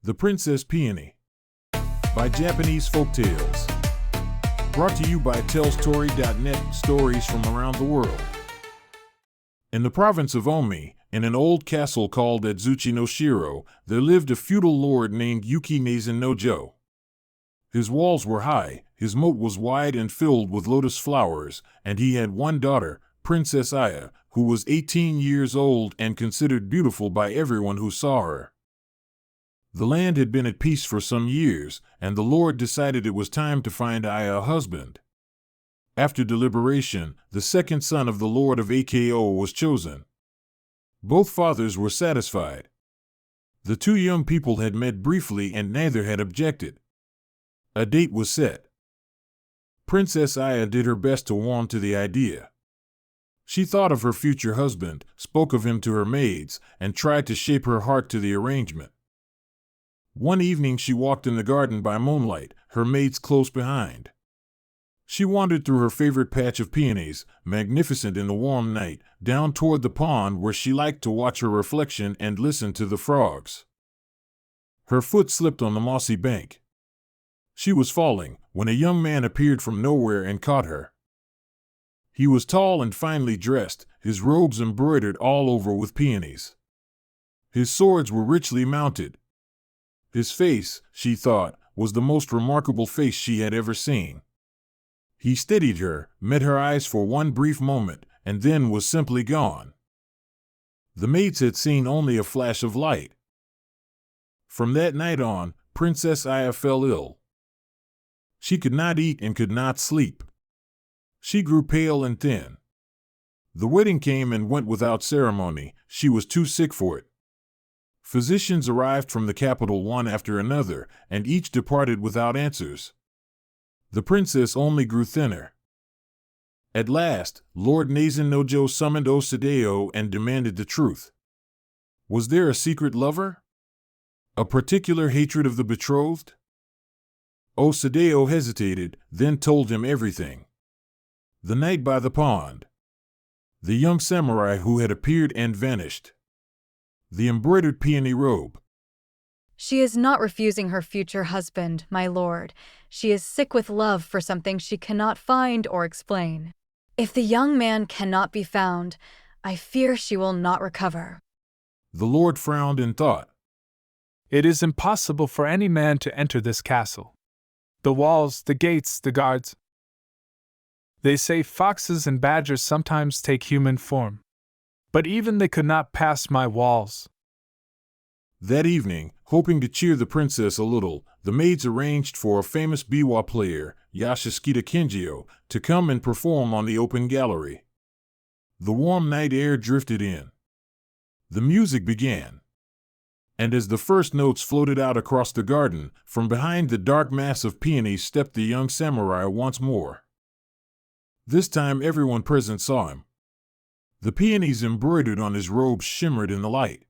The Princess Peony by Japanese Folktales. Brought to you by TellStory.net, stories from around the world. In the province of Omi, in an old castle called Adzuchi no Shiro, there lived a feudal lord named Yuki Nezen no Jo. His walls were high, his moat was wide and filled with lotus flowers, and he had one daughter, Princess Aya, who was 18 years old and considered beautiful by everyone who saw her. The land had been at peace for some years, and the Lord decided it was time to find Aya a husband. After deliberation, the second son of the Lord of Ako was chosen. Both fathers were satisfied. The two young people had met briefly and neither had objected. A date was set. Princess Aya did her best to warm to the idea. She thought of her future husband, spoke of him to her maids, and tried to shape her heart to the arrangement. One evening she walked in the garden by moonlight, her maids close behind. She wandered through her favorite patch of peonies, magnificent in the warm night, down toward the pond where she liked to watch her reflection and listen to the frogs. Her foot slipped on the mossy bank. She was falling, when a young man appeared from nowhere and caught her. He was tall and finely dressed, his robes embroidered all over with peonies. His swords were richly mounted. His face, she thought, was the most remarkable face she had ever seen. He steadied her, met her eyes for one brief moment, and then was simply gone. The maids had seen only a flash of light. From that night on, Princess Aya fell ill. She could not eat and could not sleep. She grew pale and thin. The wedding came and went without ceremony, she was too sick for it. Physicians arrived from the capital one after another, and each departed without answers. The princess only grew thinner. At last, Lord Nezen no Jo summoned Osadeo and demanded the truth. Was there a secret lover? A particular hatred of the betrothed? Osadeo hesitated, then told him everything. The night by the pond. The young samurai who had appeared and vanished. The embroidered peony robe. She is not refusing her future husband, my lord. She is sick with love for something she cannot find or explain. If the young man cannot be found, I fear she will not recover. The lord frowned in thought. It is impossible for any man to enter this castle. The walls, the gates, the guards. They say foxes and badgers sometimes take human form. But even they could not pass my walls. That evening, hoping to cheer the princess a little, the maids arranged for a famous biwa player, Yashishikita Kenjio, to come and perform on the open gallery. The warm night air drifted in. The music began. And as the first notes floated out across the garden, from behind the dark mass of peonies stepped the young samurai once more. This time everyone present saw him. The peonies embroidered on his robes shimmered in the light.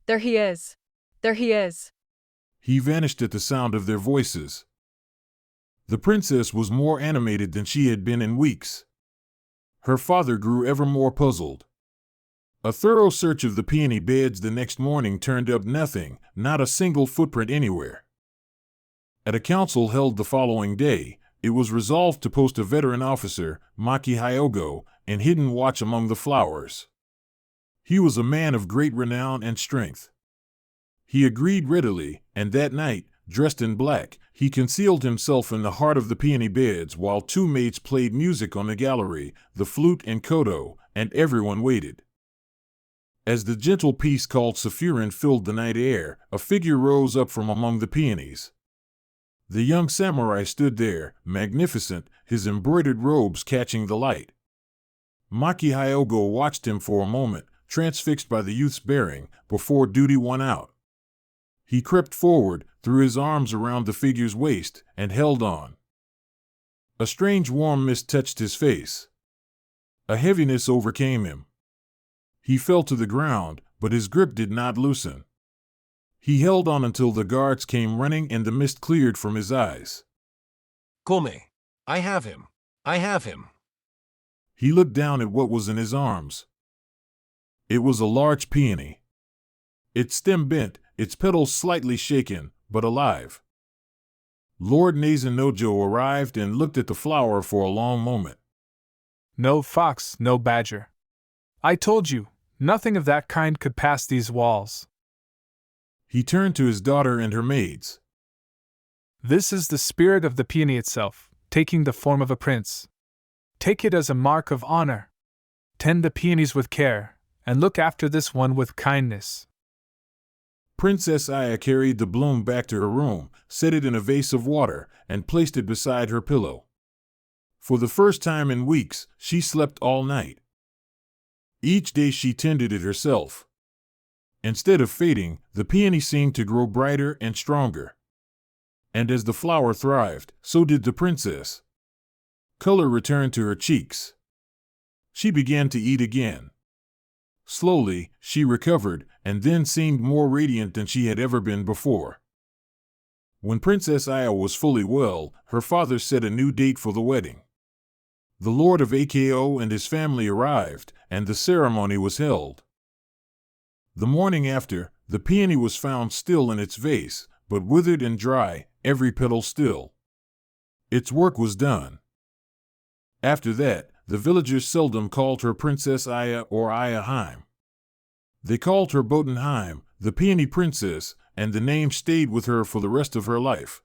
There he is. There he is. He vanished at the sound of their voices. The princess was more animated than she had been in weeks. Her father grew ever more puzzled. A thorough search of the peony beds the next morning turned up nothing, not a single footprint anywhere. At a council held the following day, it was resolved to post a veteran officer, Maki Hyogo, in hidden watch among the flowers. He was a man of great renown and strength. He agreed readily, and that night, dressed in black, he concealed himself in the heart of the peony beds while two maids played music on the gallery, the flute and koto, and everyone waited. As the gentle peace called Sephirin filled the night air, a figure rose up from among the peonies. The young samurai stood there, magnificent, his embroidered robes catching the light. Maki Hyogo watched him for a moment, transfixed by the youth's bearing, before duty won out. He crept forward, threw his arms around the figure's waist, and held on. A strange warm mist touched his face. A heaviness overcame him. He fell to the ground, but his grip did not loosen. He held on until the guards came running and the mist cleared from his eyes. Come, I have him. I have him. He looked down at what was in his arms. It was a large peony. Its stem bent, its petals slightly shaken, but alive. Lord Nazanojo arrived and looked at the flower for a long moment. No fox, no badger. I told you, nothing of that kind could pass these walls. He turned to his daughter and her maids. This is the spirit of the peony itself, taking the form of a prince. Take it as a mark of honor. Tend the peonies with care, and look after this one with kindness. Princess Aya carried the bloom back to her room, set it in a vase of water, and placed it beside her pillow. For the first time in weeks, she slept all night. Each day she tended it herself. Instead of fading, the peony seemed to grow brighter and stronger. And as the flower thrived, so did the princess. Color returned to her cheeks. She began to eat again. Slowly, she recovered, and then seemed more radiant than she had ever been before. When Princess Aya was fully well, her father set a new date for the wedding. The Lord of Ako and his family arrived, and the ceremony was held. The morning after, the peony was found still in its vase, but withered and dry, every petal still. Its work was done. After that, the villagers seldom called her Princess Aya or Ayaheim. They called her Botenheim, the Peony Princess, and the name stayed with her for the rest of her life.